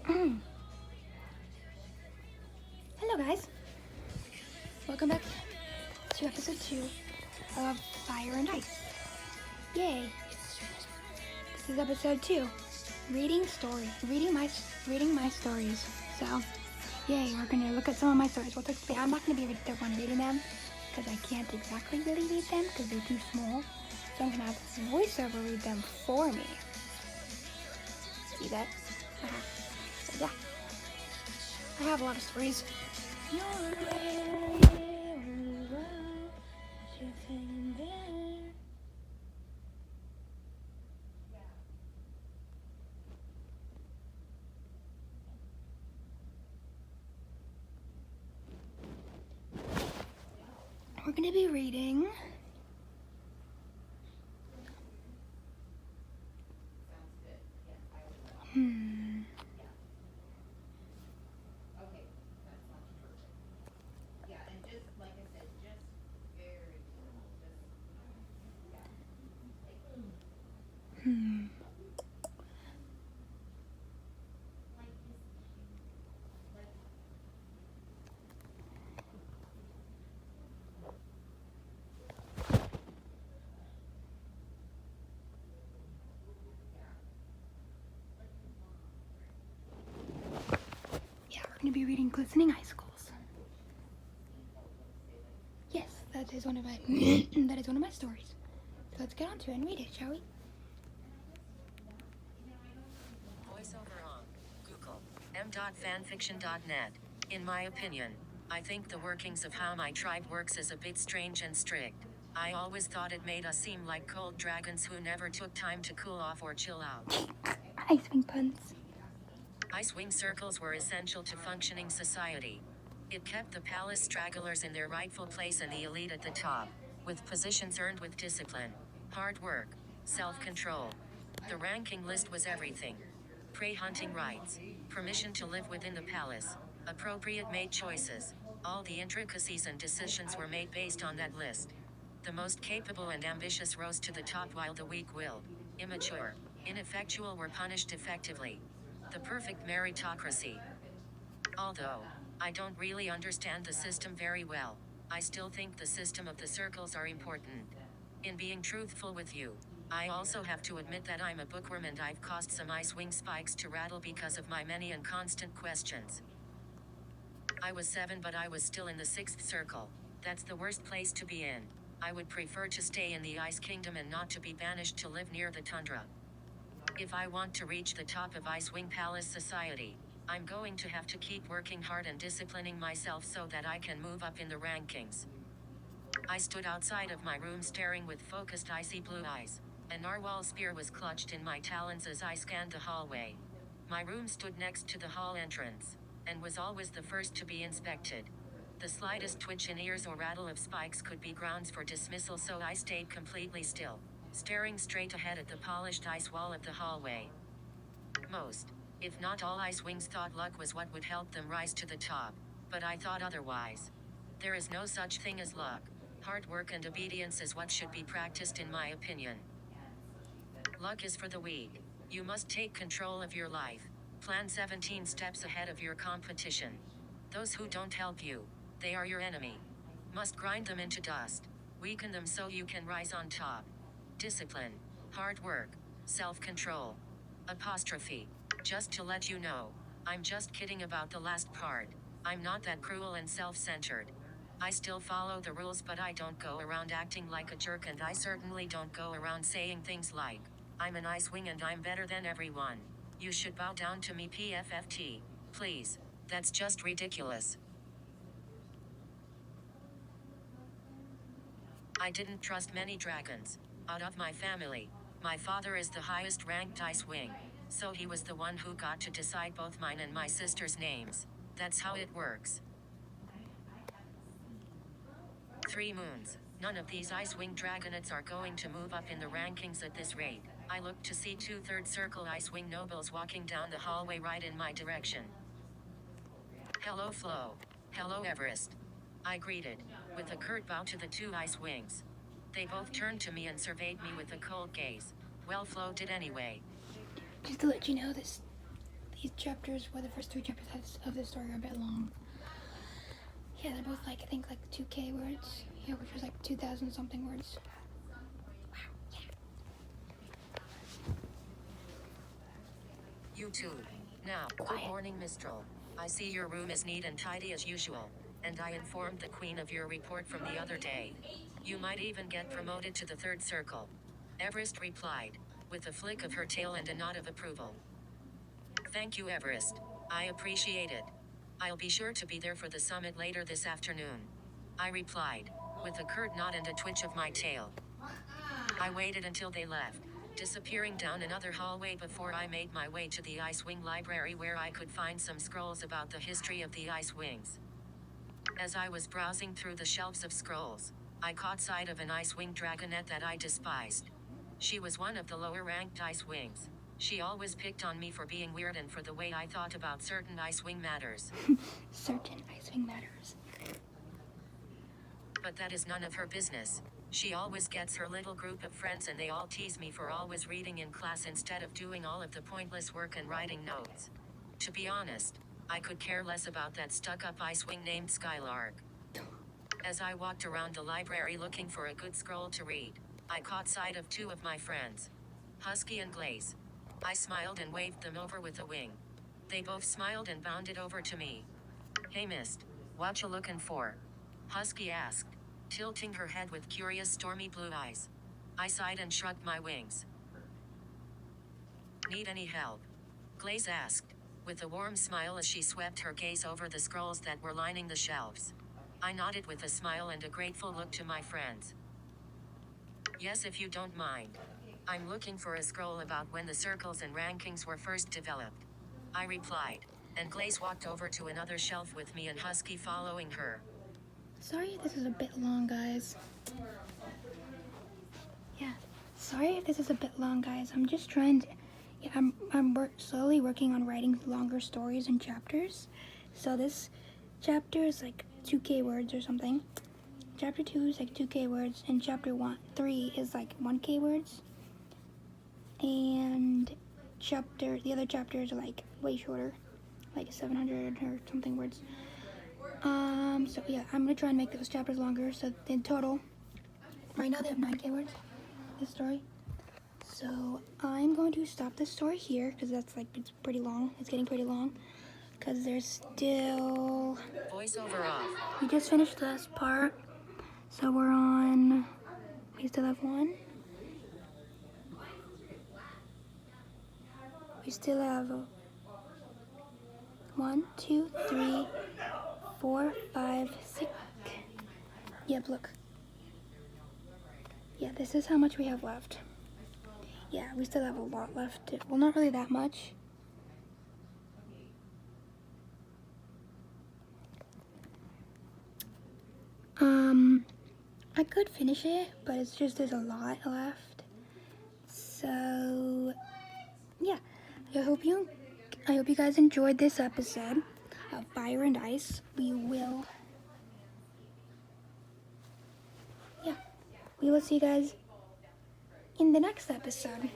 Hello guys, welcome back to episode 2 of Fire and Ice. Yay! This is episode 2, reading my stories. So, yay, we're gonna look at some of my stories. I'm not gonna be the one reading them because I can't exactly really read them because they're too small. So I'm gonna have voiceover read them for me. See that? So yeah, I have a lot of stories. We're going to be reading we're going to be reading Glistening Icicles. Yes, that is one of my stories. So let's get on to it and read it, shall we? Voiceover on Google m.fanfiction.net. In my opinion, I think the workings of how my tribe works is a bit strange and strict. I always thought it made us seem like cold dragons who never took time to cool off or chill out. Icewing puns. Icewing circles were essential to functioning society. It kept the palace stragglers in their rightful place and the elite at the top, with positions earned with discipline, hard work, self-control. The ranking list was everything. Prey hunting rights, permission to live within the palace, appropriate mate choices. All the intricacies and decisions were made based on that list. The most capable and ambitious rose to the top while the weak-willed, immature, ineffectual were punished effectively. The perfect meritocracy. Although I don't really understand the system very well, I still think the system of the circles are important. In being truthful with you, I also have to admit that I'm a bookworm and I've caused some Icewing spikes to rattle because of my many and constant questions. I was 7 but I was still in the 6th circle. That's the worst place to be in. I would prefer to stay in the Ice Kingdom and not to be banished to live near the tundra. If I want to reach the top of Icewing Palace society, I'm going to have to keep working hard and disciplining myself so that I can move up in the rankings. I stood outside of my room staring with focused icy blue eyes. A narwhal spear was clutched in my talons as I scanned the hallway. My room stood next to the hall entrance, and was always the first to be inspected. The slightest twitch in ears or rattle of spikes could be grounds for dismissal, so I stayed completely still, staring straight ahead at the polished ice wall of the hallway. Most, if not all Icewings thought luck was what would help them rise to the top, but I thought otherwise. There is no such thing as luck. Hard work and obedience is what should be practiced in my opinion. Luck is for the weak. You must take control of your life. Plan 17 steps ahead of your competition. Those who don't help you, they are your enemy. Must grind them into dust. Weaken them so you can rise on top. Discipline, hard work, self-control. Apostrophe. Just to let you know, I'm just kidding about the last part. I'm not that cruel and self-centered. I still follow the rules, but I don't go around acting like a jerk, and I certainly don't go around saying things like, I'm an Icewing and I'm better than everyone. You should bow down to me, PFFT. Please. That's just ridiculous. I didn't trust many dragons. Out of my family, my father is the highest ranked Icewing, so he was the one who got to decide both mine and my sister's names. That's how it works. 3 moons. None of these Icewing dragonets are going to move up in the rankings at this rate. I looked to see 2 third circle Icewing nobles walking down the hallway right in my direction. Hello Flo. Hello Everest. I greeted, with a curt bow to the 2 Icewings. They both turned to me and surveyed me with a cold gaze. Well, Flo did anyway. Just to let you know, these chapters, well, the first 3 chapters of the story are a bit long. Yeah, they're both like, I think like 2K words. Yeah, which was like 2,000 something words. Wow, yeah. You too. Now, Quiet. good morning, Mistral. I see your room is neat and tidy as usual, and I informed the queen of your report from the other day. You might even get promoted to the 3rd circle. Everest replied, with a flick of her tail and a nod of approval. Thank you, Everest. I appreciate it. I'll be sure to be there for the summit later this afternoon. I replied, with a curt nod and a twitch of my tail. I waited until they left, disappearing down another hallway before I made my way to the Ice Wing library where I could find some scrolls about the history of the Ice Wings. As I was browsing through the shelves of scrolls, I caught sight of an Ice Wing dragonette that I despised. She was one of the lower-ranked Ice Wings. She always picked on me for being weird and for the way I thought about certain Ice Wing matters. Certain Ice Wing matters. But that is none of her business. She always gets her little group of friends and they all tease me for always reading in class instead of doing all of the pointless work and writing notes. To be honest, I could care less about that stuck-up Ice Wing named Skylark. As I walked around the library looking for a good scroll to read, I caught sight of 2 of my friends, Husky and Glaze. I smiled and waved them over with a wing. They both smiled and bounded over to me. Hey Mist, what you looking for? Husky asked, tilting her head with curious stormy blue eyes. I sighed and shrugged my wings. Need any help? Glaze asked, with a warm smile as she swept her gaze over the scrolls that were lining the shelves. I nodded with a smile and a grateful look to my friends. Yes, if you don't mind. I'm looking for a scroll about when the circles and rankings were first developed. I replied, and Glaze walked over to another shelf with me and Husky following her. Sorry if this is a bit long, guys. Yeah, sorry if this is a bit long, guys. I'm just trying to... Yeah, I'm slowly working on writing longer stories and chapters. So this chapter is like 2K words or something. Chapter 2 is like 2K words, and chapter 3 is like 1K words. And the other chapters are like way shorter, like 700 or something words. So yeah, I'm gonna try and make those chapters longer. So in total, right now they have 9K words, this story. So I'm going to stop this story here because that's like, it's pretty long. It's getting pretty long because there's still... Voiceover off. We just finished this part. So we still have 1. We still have 1, 2, 3, 4, 5, 6. Yep, look. Yeah, this is how much we have left. Yeah, we still have a lot left. Well, not really that much. I could finish it, but it's just there's a lot left. So, yeah. I hope you guys enjoyed this episode of Fire and Ice. We will see you guys in the next episode.